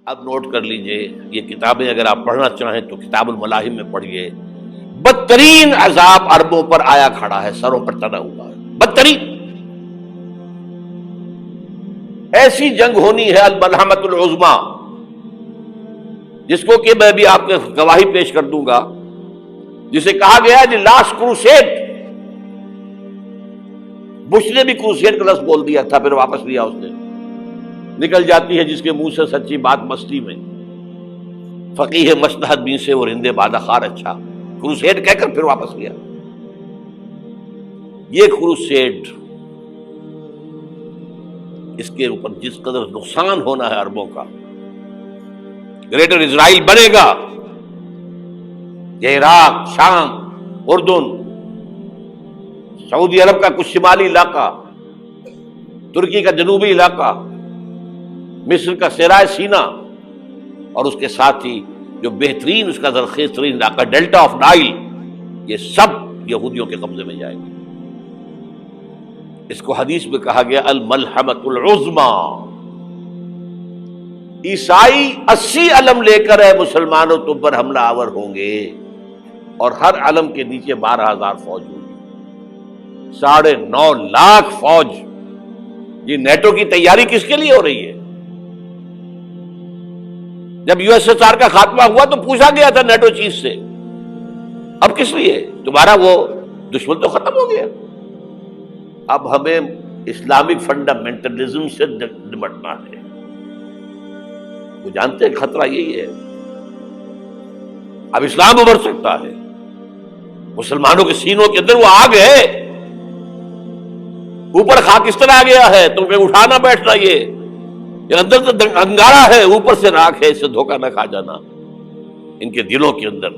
اب نوٹ کر لیجئے، یہ کتابیں اگر آپ پڑھنا چاہیں تو کتاب الملاحم میں پڑھیے. بدترین عذاب عربوں پر آیا کھڑا ہے، سروں پر تنا ہوا ہے، بدترین. ایسی جنگ ہونی ہے الملحمۃ العظمیٰ، جس کو کہ میں بھی آپ کو گواہی پیش کر دوں گا، جسے کہا گیا دی لاسٹ کروسیڈ. بش نے بھی کروسیڈ کا لفظ بول دیا تھا، پھر واپس لیا اس نے. نکل جاتی ہے جس کے منہ سے سچی بات مستی میں. فقیہ مصلحت بین سے اور ہندے بادہ خار اچھا، کروسیڈ کہہ کر پھر واپس لیا. یہ کروسیڈ، اس کے اوپر جس قدر نقصان ہونا ہے عربوں کا. گریٹر اسرائیل بنے گا، یہ عراق، شام، اردن، سعودی عرب کا کچھ شمالی علاقہ، ترکی کا جنوبی علاقہ، مصر کا صحرائے سینا، اور اس کے ساتھ ہی جو بہترین اس کا زرخیز ترین علاقہ ڈیلٹا آف نائل، یہ سب یہودیوں کے قبضے میں جائے گا. اس کو حدیث میں کہا گیا الملحمۃ العظمیٰ. عیسائی 80 علم لے کر ہے مسلمانوں تم پر حملہ آور ہوں گے، اور ہر علم کے نیچے 12,000 فوج ہوگی، 9.5 لاکھ فوج. یہ نیٹو کی تیاری کس کے لیے ہو رہی ہے؟ جب یو ایس ایس آر کا خاتمہ ہوا تو پوچھا گیا تھا نیٹو چیف سے، اب کس لیے؟ تمہارا وہ دشمن تو ختم ہو گیا، اب ہمیں اسلامک فنڈامنٹلزم سے نمٹنا ہے. وہ جانتے ہیں خطرہ یہی ہے، اب اسلام ابھر سکتا ہے. مسلمانوں کے سینوں کے اندر وہ آگ ہے، اوپر خاکستر آ گیا ہے، تم پہ اٹھانا بیٹھنا، یہ اندر تو انگارہ ہے، اوپر سے راکھ ہے، اس سے دھوکہ نہ کھا جانا ان کے دلوں کے اندر.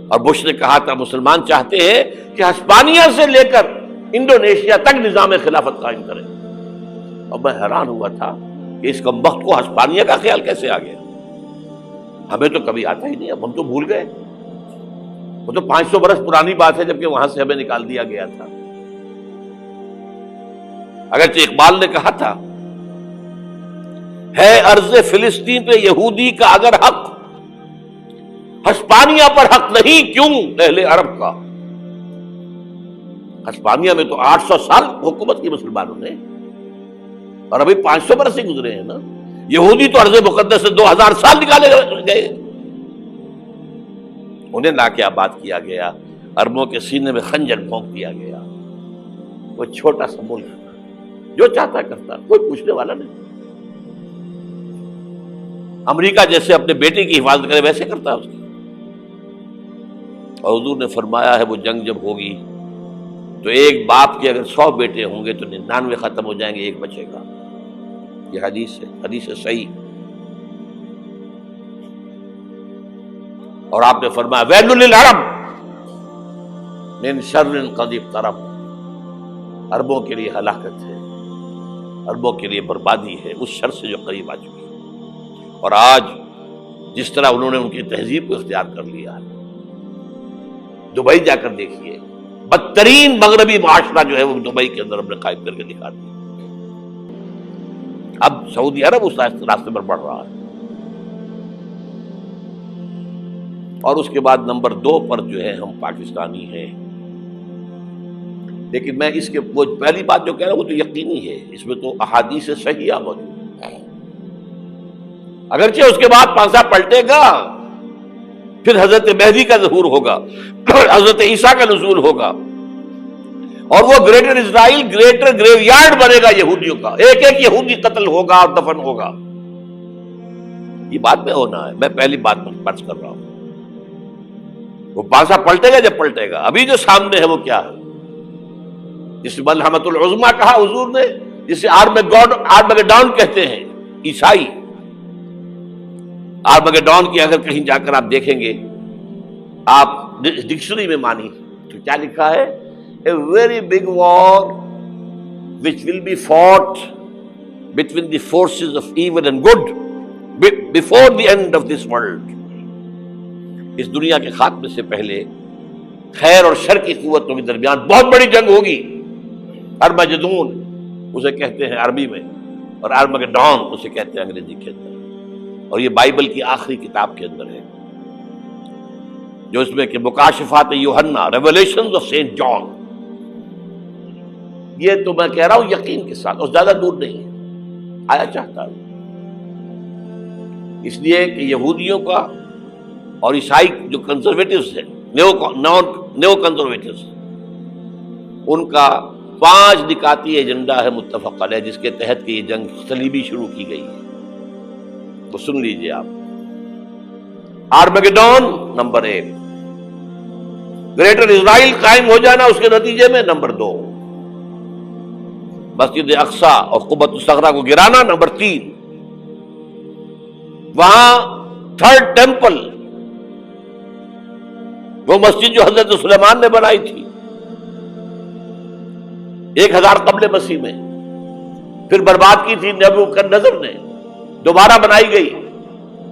اور بش نے کہا تھا مسلمان چاہتے ہیں کہ ہسپانیہ سے لے کر انڈونیشیا تک نظام خلافت قائم کریں. اور میں حیران ہوا تھا کہ اس کمبخت کو ہسپانیہ کا خیال کیسے آ گیا. ہمیں تو کبھی آتا ہی نہیں، اب ہم تو بھول گئے. وہ تو 500 برس پرانی بات ہے، جبکہ وہاں سے ہمیں نکال دیا گیا تھا. اگرچہ اقبال نے کہا تھا ہے ارض فلسطین پہ یہودی کا اگر حق، ہسپانیہ پر حق نہیں کیوں اہل عرب کا. ہسپانیہ میں تو 800 سال حکومت کی مسلمانوں نے، اور ابھی 500 برس ہی گزرے ہیں نا. یہودی تو ارض مقدس سے 2000 سال نکالے گئے، انہیں لا کے آباد کیا گیا، عربوں کے سینے میں خنجر بھونک دیا گیا. وہ چھوٹا سا ملک جو چاہتا کرتا، کوئی پوچھنے والا نہیں. امریکہ جیسے اپنے بیٹے کی حفاظت کرے ویسے کرتا اس کی. اور حضور نے فرمایا ہے وہ جنگ جب ہوگی تو ایک باپ کے اگر 100 بیٹے ہوں گے تو 99 ختم ہو جائیں گے، ایک بچے گا. یہ حدیث ہے، حدیث ہے صحیح. اور آپ نے فرمایا ویل للعرب من شر قد اقترب، عربوں کے لیے ہلاکت ہے، عربوں کے لیے بربادی ہے اس شر سے جو قریب آ چکی ہے. اور آج جس طرح انہوں نے ان کی تہذیب کو اختیار کر لیا ہے، دبئی جا کر دیکھیے، بدترین مغربی معاشرہ جو ہے وہ دبئی کے اندر ہم نے قائم کر کے دکھا دیا. اب سعودی عرب اس راستے پر بڑھ رہا ہے. اور اس کے بعد نمبر 2 پر جو ہے ہم پاکستانی ہیں. لیکن میں اس کے وہ پہلی بات جو کہہ رہا ہوں وہ تو یقینی ہے، اس میں تو احادیث صحیحہ موجود ہے. اگرچہ اس کے بعد پانسا پلٹے گا، پھر حضرت مہدی کا ظہور ہوگا، حضرت عیسیٰ کا نزول ہوگا، اور وہ گریٹر اسرائیل گریٹر گریو یارڈ بنے گا یہودیوں کا. ایک ایک یہودی قتل ہوگا اور دفن ہوگا. یہ بات میں ہونا ہے، میں پہلی بات پر فرض کر رہا ہوں. وہ پانسا پلٹے گا جب پلٹے گا. ابھی جو سامنے ہے وہ کیا ہے؟ جس ملحمۃ العظمیٰ کہا حضور نے، جسے آرمگیڈون کہتے ہیں عیسائی. آرمگیڈون کی اگر کہیں جا کر آپ دیکھیں گے، آپ ڈکشنری میں مانی تو کیا لکھا ہے؟ A very big war which will be fought between the forces of evil and good before the end of this world. اس دنیا کے خاتمے سے پہلے خیر اور شر کی قوتوں کے درمیان بہت بڑی جنگ ہوگی. ارمجدون اسے کہتے ہیں عربی میں، اور آرمگیڈون اسے کہتے ہیں انگریزی کے اندر. اور یہ بائبل کی آخری کتاب کے اندر ہے، جو اس میں کہ مکاشفات یوحنا، ریولیشنز آف سینٹ جان. یہ تو میں کہہ رہا ہوں یقین کے ساتھ، اور زیادہ دور نہیں ہے، آیا چاہتا ہوں. اس لیے کہ یہودیوں کا اور عیسائی جو کنزرویٹوز ہیں، نیو کنزرویٹوز، ان کا 5 نکاتی ایجنڈا ہے متفق علیہ، جس کے تحت کہ یہ جنگ صلیبی شروع کی گئی ہے. تو سن لیجئے آپ. آرمیگیڈون نمبر 1، گریٹر اسرائیل قائم ہو جانا اس کے نتیجے میں نمبر 2، مسجد اقصی اور قبۃ الصخرہ کو گرانا نمبر 3، وہاں 3rd ٹیمپل، وہ مسجد جو حضرت سلیمان نے بنائی تھی 1000 قبل مسیح میں، پھر برباد کی تھی نبوکدنضر نے، دوبارہ بنائی گئی،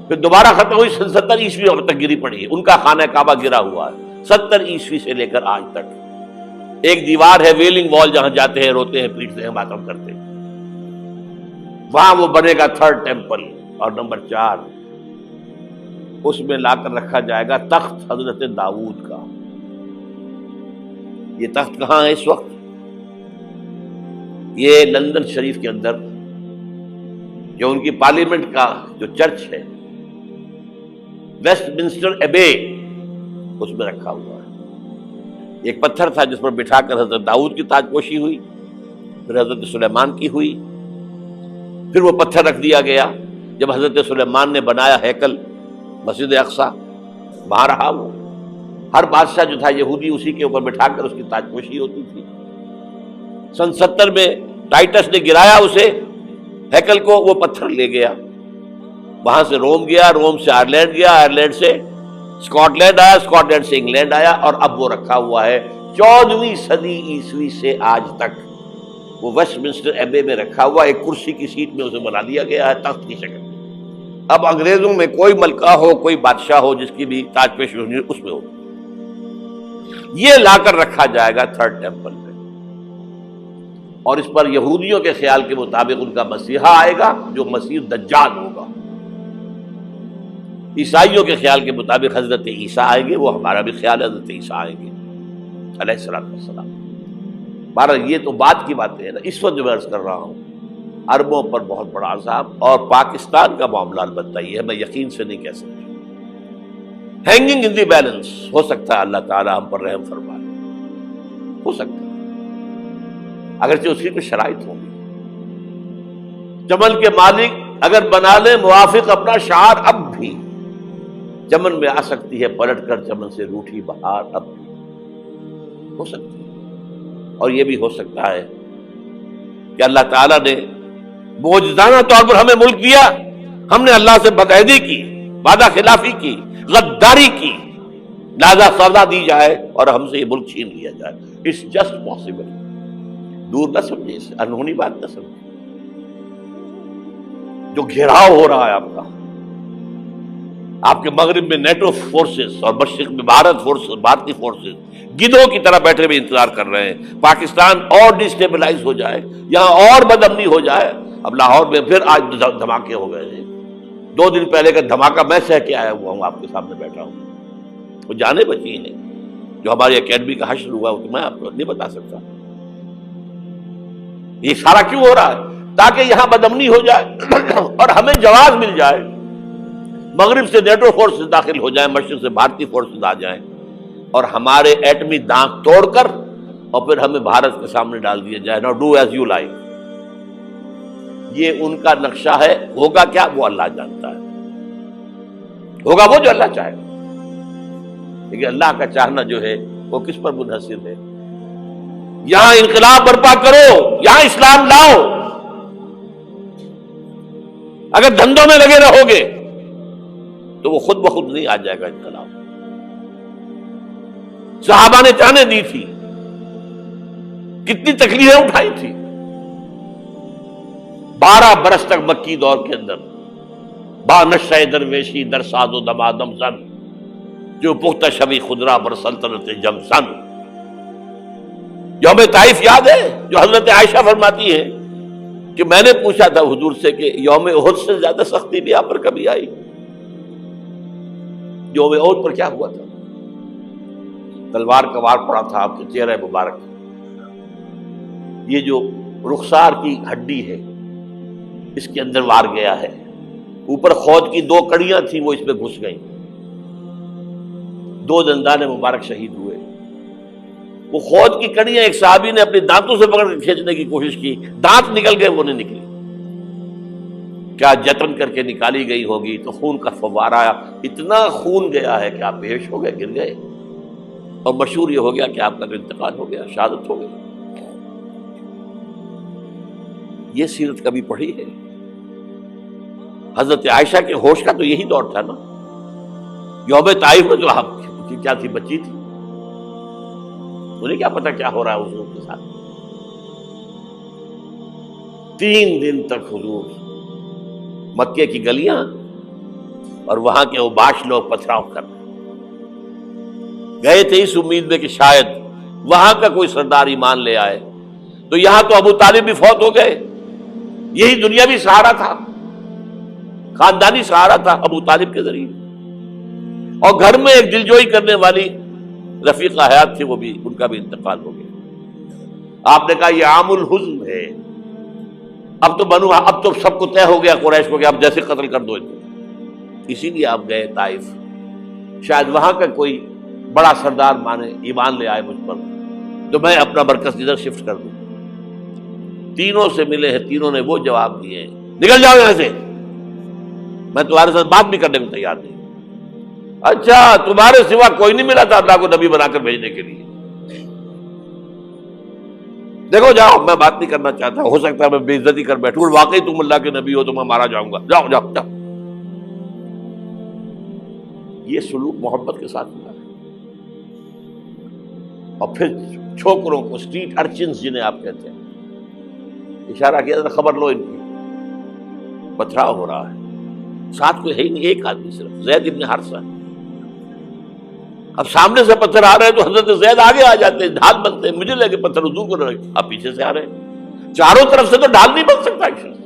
پھر دوبارہ ختم ہوئی 70 عیسوی تک گری پڑی ہے. ان کا خانہ کعبہ گرا ہوا ہے 70 عیسوی سے لے کر آج تک. ایک دیوار ہے ویلنگ وال، جہاں جاتے ہیں، روتے ہیں، پیٹتے ہیں، ماتم کرتے ہیں، وہاں وہ بنے گا 3rd ٹیمپل. اور نمبر 4، اس میں لا کر رکھا جائے گا تخت حضرت داؤد کا. یہ تخت کہاں ہے اس وقت؟ یہ لندن شریف کے اندر، جو ان کی پارلیمنٹ کا جو چرچ ہے، ویسٹ منسٹر ایبے، اس میں رکھا ہوا ہے. ایک پتھر تھا جس پر بٹھا کر حضرت داؤد کی تاج پوشی ہوئی، پھر حضرت سلیمان کی ہوئی، پھر وہ پتھر رکھ دیا گیا جب حضرت سلیمان نے بنایا ہیکل مسجد اقصی، وہاں رہا وہ. ہر بادشاہ جو تھا یہودی اسی کے اوپر بٹھا کر اس کی تاج پوشی ہوتی تھی. سن 70 میں ٹائٹس نے گرایا اسے، ہیکل کو، وہ پتھر لے گیا، وہاں سے روم گیا، روم سے آئرلینڈ گیا، آئرلینڈ سے اسکاٹ لینڈ آیا، اسکاٹ لینڈ سے انگلینڈ آیا، اور اب وہ رکھا ہوا ہے 14ویں صدی عیسوی سے آج تک. وہ ویسٹ منسٹر ایبے میں رکھا ہوا، ایک کرسی کی سیٹ میں اسے بنا دیا گیا ہے تخت کی شکل میں. اب انگریزوں میں کوئی ملکہ ہو، کوئی بادشاہ ہو جس کی بھی تاج پوشی ہونی اس میں ہو. یہ لا کر رکھا جائے گا 3rd ٹیمپل میں، اور اس پر یہودیوں کے خیال کے مطابق ان کا مسیحا آئے گا جو مسیح دجال ہوگا. عیسائیوں کے خیال کے مطابق حضرت عیسیٰ آئیں گے، وہ ہمارا بھی خیال ہے حضرت عیسیٰ آئیں گے علیہ السلام. بہرحال یہ تو بعد کی باتیں ہیں نا. اس وقت جو میں عرض کر رہا ہوں، عربوں پر بہت بڑا عذاب، اور پاکستان کا معاملہ البتہ یہ ہے، میں یقین سے نہیں کہہ سکتا. ہینگنگ ان دی بیلنس، ہو سکتا ہے اللہ تعالیٰ ہم پر رحم فرمائے، ہو سکتا ہے، اگرچہ اسی پہ شرائط ہوں گی. چمن کے مالک اگر بنا لیں موافق اپنا شعار، اب بھی چمن میں آ سکتی ہے پلٹ کر چمن سے روٹھی بہار، اب بھی ہو سکتی ہے. اور یہ بھی ہو سکتا ہے کہ اللہ تعالیٰ نے معجزانہ طور پر ہمیں ملک دیا، ہم نے اللہ سے بدعہدی کی، وعدہ خلافی کی، غداری کی، لہذا سزا دی جائے اور ہم سے یہ ملک چھین لیا جائے. It's just possible. دور نہ سمجھے اسے، انہونی بات نہ سمجھے. جو گھیراؤ ہو رہا ہے آپ کے مغرب میں نیٹو فورسز اور مشرق میں بھارتی فورسز گدھوں کی طرح بیٹھے ہوئے انتظار کر رہے ہیں پاکستان اور ڈسٹیبلائز ہو جائے، یہاں اور بدامنی ہو جائے. اب لاہور میں پھر آج دھماکے ہو گئے ہیں. 2 دن پہلے کا دھماکہ میں سہ کے آیا ہوا ہوں، آپ کے سامنے بیٹھا ہوں. وہ جانے بچی ہیں جو ہماری اکیڈمی کا حشر ہوا، وہ تو میں آپ کو نہیں بتا سکتا. یہ سارا کیوں ہو رہا ہے؟ تاکہ یہاں بدامنی ہو جائے اور ہمیں جواز مل جائے. مغرب سے نیٹو فورسز داخل ہو جائیں، مشرق سے بھارتی فورسز آ جائیں، اور ہمارے ایٹمی دانت توڑ کر اور پھر ہمیں بھارت کے سامنے ڈال دیا جائے. نو ڈو ایز یو لائک. یہ ان کا نقشہ ہے. ہوگا کیا وہ اللہ جانتا ہے. ہوگا وہ جو اللہ چاہے. لیکن اللہ کا چاہنا جو ہے وہ کس پر منحصر ہے؟ یہاں انقلاب برپا کرو، یہاں اسلام لاؤ. اگر دھندوں میں لگے رہو گے تو وہ خود بخود نہیں آ جائے گا انقلاب. صحابہ نے جانیں دی تھی، کتنی تکلیفیں اٹھائی تھی. 12 برس تک مکی دور کے اندر با نشہ درویشی در ساز و دمادم زن، جو پختہ شبی خدرہ بر سلطنت جم سن. یوم طائف یاد ہے جو حضرت عائشہ فرماتی ہے کہ میں نے پوچھا تھا حضور سے کہ یوم احد سے زیادہ سختی بھی آپ پر کبھی آئی؟ یوم احد پر کیا ہوا تھا؟ تلوار کا وار پڑا تھا آپ کے چہرہ مبارک، یہ جو رخسار کی ہڈی ہے اس کے اندر وار گیا ہے، اوپر خود کی 2 کڑیاں تھیں وہ اس میں گھس گئیں، 2 دندان مبارک شہید ہوئے۔ وہ خود کی کڑیاں ایک صحابی نے اپنے دانتوں سے پکڑ کے کھینچنے کی کوشش کی، دانت نکل گئے، وہ نہیں نکلی، کیا جتن کر کے نکالی گئی ہوگی تو خون کا فوارہ آیا، اتنا خون گیا ہے کہ آپ بے ہوش ہو گئے، گر گئے، اور مشہور یہ ہو گیا کہ آپ کا انتقال ہو گیا، شہادت ہو گئی۔ یہ سیرت کبھی پڑھی ہے؟ حضرت عائشہ کے ہوش کا تو یہی دور تھا نا، یوم طائف میں جو آپ کی کیا تھی، بچی تھی، انہیں کیا پتا کیا ہو رہا ہے حضور کے ساتھ۔ 3 دن تک حضور مکے کی گلیاں اور وہاں کے اوباش لوگ پتھراؤ کر رہے گئے تھے اس امید میں کہ شاید وہاں کا کوئی سردار ایمان لے آئے، تو یہاں تو ابو طالب بھی فوت ہو گئے، یہی دنیاوی سہارا تھا، خاندانی سہارا تھا ابو طالب کے ذریعے، اور گھر میں ایک دلجوئی کرنے والی رفیقہ حیات تھی، وہ بھی، ان کا بھی انتقال ہو گیا۔ آپ نے کہا یہ عام الحزن ہے، اب تو سب کو طے ہو گیا قریش کو کہ آپ جیسے قتل کر دو ان کو، اسی لیے آپ گئے طائف، شاید وہاں کا کوئی بڑا سردار مانے، ایمان لے آئے مجھ پر، تو میں اپنا مرکز ادھر شفٹ کر دوں۔ تینوں سے ملے ہیں، تینوں نے وہ جواب دیے ہیں، نکل جاؤ یہاں سے، میں تمہارے ساتھ بات بھی کرنے میں تیار نہیں۔ اچھا، تمہارے سوا کوئی نہیں ملا تھا اللہ کو نبی بنا کر بھیجنے کے لیے؟ دیکھو جاؤ، میں بات نہیں کرنا چاہتا، ہو سکتا ہے میں بے عزتی کر بیٹھوں، واقعی تم اللہ کے نبی ہو تو میں مارا جاؤں گا، جاؤ جاؤ جاؤ۔ یہ سلوک محبت کے ساتھ ہوا ہے۔ اور پھر چھوکروں کو، اسٹریٹ ارچنز جنہیں آپ کہتے ہیں، اشارہ کیا تھا، خبر لو ان کی، پتھراؤ ہو رہا ہے، ساتھ کوئی ہے ہی نہیں، ایک آدمی صرف، زید ابن حارثہ۔ اب سامنے سے پتھر آ رہے ہیں تو حضرت زید آگے آ جاتے ہیں، ڈھال بنتے ہیں، مجھے لگے پتھر حضور کو رہے، آپ پیچھے سے آ رہے ہیں، چاروں طرف سے تو ڈھال نہیں بن سکتا ایک شخص،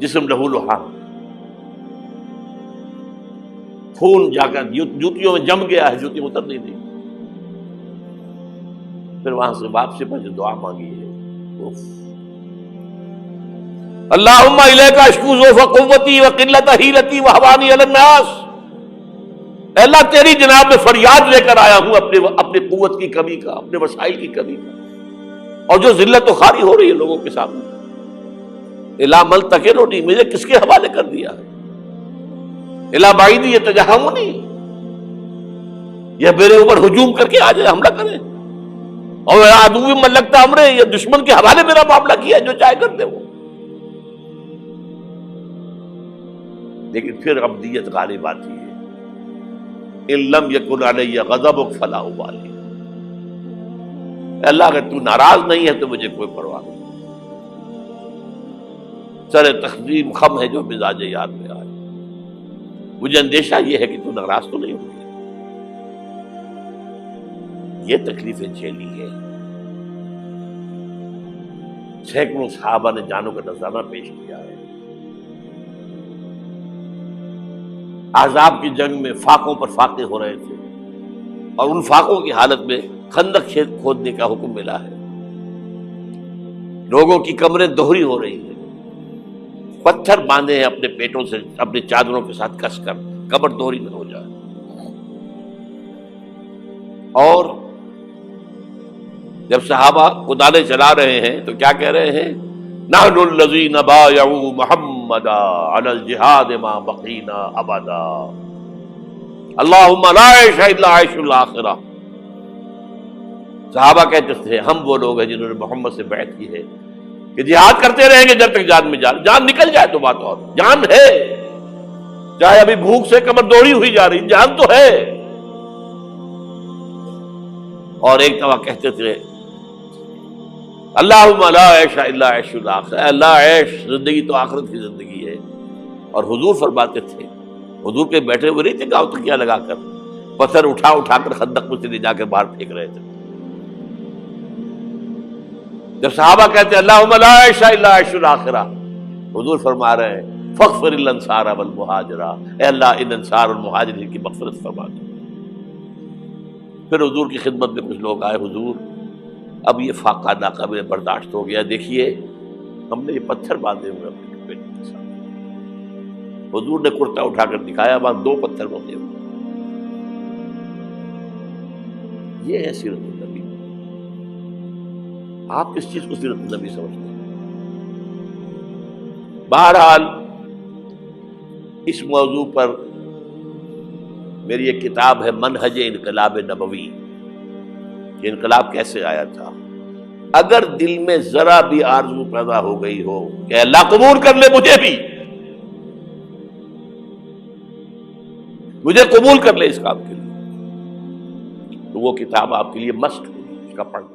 جسم لہو لہان، خون جا کر جوتیوں میں جم گیا ہے، جوتی اتر نہیں دی۔ پھر وہاں سے واپسی پر جو دعا مانگی ہے، اللہم الیک اشکو ضعف قوتی وقلت حیلتی وہوانی علی الناس، اے اللہ تیری جناب میں فریاد لے کر آیا ہوں اپنی قوت کی کمی کا، اپنے وسائل کی کمی کا، اور جو ذلت و خواری ہو رہی ہے لوگوں کے سامنے، الا من تکلنی، مجھے کس کے حوالے کر دیا ہے، الا بعیدی یتجہمنی، یہ میرے اوپر ہجوم کر کے آ جائے، حملہ کرے، اور عدو من لگتا امرے، یہ دشمن کے حوالے میرا معاملہ کیا، جو چاہے کر دے وہ۔ لیکن پھر عبدیت غالب آتی ہے، ان لم یکن علی غضبک فلا ابالی، اللہ اگر تو ناراض نہیں ہے تو مجھے کوئی پرواہ نہیں، سر تقسیم خم ہے جو مزاج یار میں آئے، مجھے اندیشہ یہ ہے کہ تو ناراض تو نہیں ہوگی۔ یہ تکلیفیں جھیلی ہے، سینکڑوں صحابہ نے جانوں کا نذرانہ پیش کیا ہے، احزاب کی جنگ میں فاقوں پر فاقے ہو رہے تھے، اور ان فاقوں کی حالت میں خندق کھودنے کا حکم ملا ہے، لوگوں کی کمریں دوہری ہو رہی ہیں، پتھر باندھے ہیں اپنے پیٹوں سے، اپنی چادروں کے ساتھ کس کر کمر دوہری نہ ہو جائے، اور جب صحابہ کدالیں چلا رہے ہیں تو کیا کہہ رہے ہیں، نحن الذین بایعوا محمدا علی الجہاد ما بقینا ابدا، اللہم لا عیش الا عیش الاخرہ۔ صحابہ کہتے تھے ہم وہ لوگ ہیں جنہوں نے محمد سے بیعت کی ہے کہ جہاد کرتے رہیں گے جب تک جان میں جان نکل جائے تو بات، اور جان ہے، چاہے ابھی بھوک سے کمر دوڑی ہوئی جا رہی، جان تو ہے۔ اور ایک دفعہ کہتے تھے اللہم لا عیش الا عیش الاخرہ، اللہ عیش، زندگی تو آخرت کی زندگی ہے۔ اور حضور فرماتے تھے، حضور کے بیٹھے ہوئے نہیں تھے گاؤں تکیہ لگا کر، پتھر اٹھا کر خندق میں سے لے جا کر باہر پھینک رہے تھے، جب صحابہ کہتے ہیں اللہم لا عیش الا عیش الاخرہ، حضور فرما رہے ہیں فاغفر الانصار والمہاجرہ، اے اللہ ان انصار اور مہاجرین کی مغفرت فرما دو۔ پھر حضور کی خدمت میں کچھ لوگ آئے، حضور اب یہ فاقہ ناقابل برداشت ہو گیا، دیکھیے ہم نے یہ پتھر باندھے ہوئے اپنے پیٹ کے ساتھ۔ حضور نے کرتا اٹھا کر دکھایا، وہاں 2 پتھر باندھے ہوئے۔ یہ ہے سیرت النبی۔ آپ کس چیز کو سیرت النبی سمجھتے ہیں؟ بہرحال اس موضوع پر میری ایک کتاب ہے منہج انقلاب نبوی، کہ انقلاب کیسے آیا تھا۔ اگر دل میں ذرا بھی آرزو پیدا ہو گئی ہو کہ اللہ قبول کر لے مجھے قبول کر لے اس کام کے لیے، تو وہ کتاب آپ کے لیے مسٹ ہوگی، اس کا پڑھنا۔